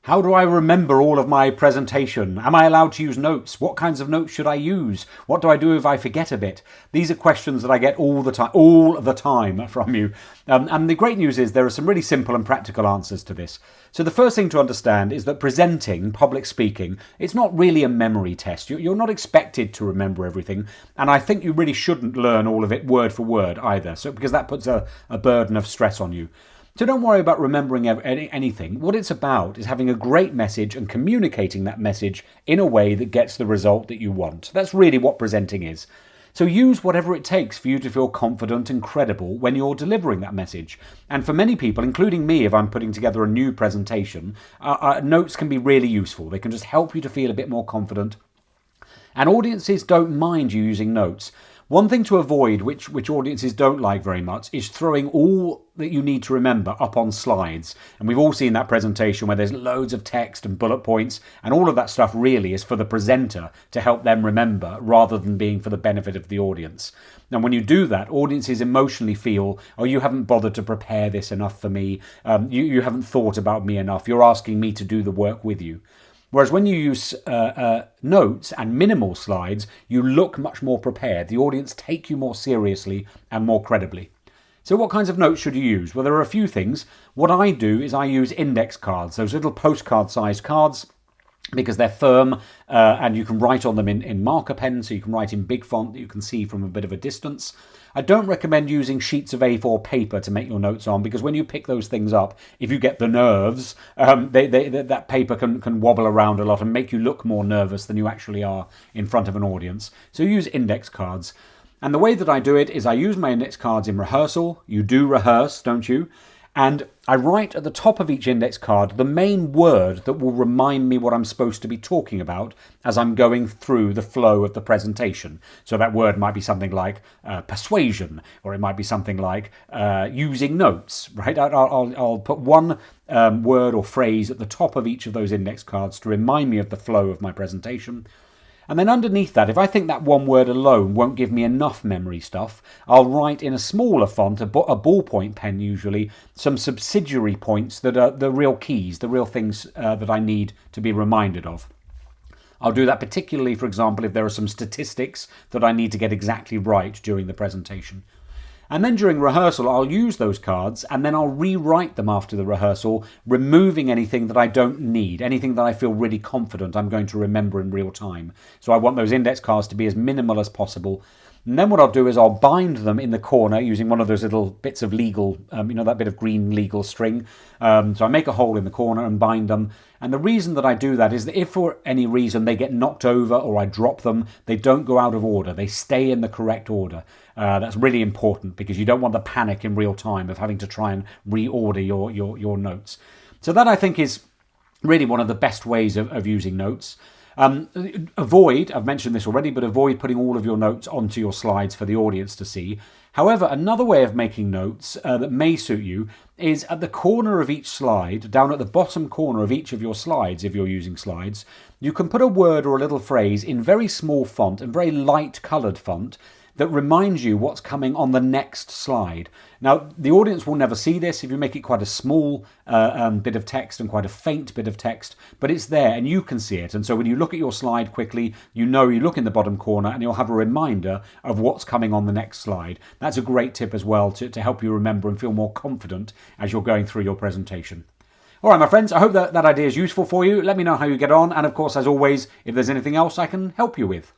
How do I remember all of my presentation? Am I allowed to use notes? What kinds of notes should I use? What do I do if I forget a bit? These are questions that I get all the time from you. And the great news is there are some really simple and practical answers to this. So the first thing to understand is that presenting, public speaking, it's not really a memory test. You're not expected to remember everything. And I think you really shouldn't learn all of it word for word either. So because that puts a burden of stress on you. So don't worry about remembering anything. What it's about is having a great message and communicating that message in a way that gets the result that you want. That's really what presenting is. So use whatever it takes for you to feel confident and credible when you're delivering that message. And for many people, including me, if I'm putting together a new presentation, notes can be really useful. They can just help you to feel a bit more confident. And audiences don't mind you using notes. One thing to avoid, which audiences don't like very much, is throwing all that you need to remember up on slides. And we've all seen that presentation where there's loads of text and bullet points, and all of that stuff really is for the presenter to help them remember rather than being for the benefit of the audience. And when you do that, audiences emotionally feel, oh, you haven't bothered to prepare this enough for me, you haven't thought about me enough, you're asking me to do the work with you. Whereas when you use notes and minimal slides, you look much more prepared. The audience take you more seriously and more credibly. So what kinds of notes should you use? Well, there are a few things. What I do is I use index cards, those little postcard-sized cards, because they're firm and you can write on them in marker pen, so you can write in big font that you can see from a bit of a distance. I don't recommend using sheets of A4 paper to make your notes on, because when you pick those things up, if you get the nerves, that paper can wobble around a lot and make you look more nervous than you actually are in front of an audience. So use index cards. And the way that I do it is I use my index cards in rehearsal. You do rehearse, don't you? And I write at the top of each index card the main word that will remind me what I'm supposed to be talking about as I'm going through the flow of the presentation. So that word might be something like persuasion, or it might be something like using notes, right? I'll put one word or phrase at the top of each of those index cards to remind me of the flow of my presentation. And then underneath that, if I think that one word alone won't give me enough memory stuff, I'll write in a smaller font, a ballpoint pen usually, some subsidiary points that are the real keys, the real things that I need to be reminded of. I'll do that particularly, for example, if there are some statistics that I need to get exactly right during the presentation. And then during rehearsal, I'll use those cards and then I'll rewrite them after the rehearsal, removing anything that I don't need, anything that I feel really confident I'm going to remember in real time. So I want those index cards to be as minimal as possible. And then what I'll do is I'll bind them in the corner using one of those little bits of legal, that bit of green legal string. So I make a hole in the corner and bind them. And the reason that I do that is that if for any reason they get knocked over or I drop them, they don't go out of order. They stay in the correct order. That's really important because you don't want the panic in real time of having to try and reorder your notes. So that, I think, is really one of the best ways of using notes. I've mentioned this already, but avoid putting all of your notes onto your slides for the audience to see. However, another way of making notes that may suit you is at the corner of each slide, down at the bottom corner of each of your slides, if you're using slides, you can put a word or a little phrase in very small font and very light coloured font that reminds you what's coming on the next slide. Now, the audience will never see this if you make it quite a small bit of text and quite a faint bit of text, but it's there and you can see it. And so when you look at your slide quickly, you look in the bottom corner and you'll have a reminder of what's coming on the next slide. That's a great tip as well to help you remember and feel more confident as you're going through your presentation. All right, my friends, I hope that idea is useful for you. Let me know how you get on. And of course, as always, if there's anything else I can help you with.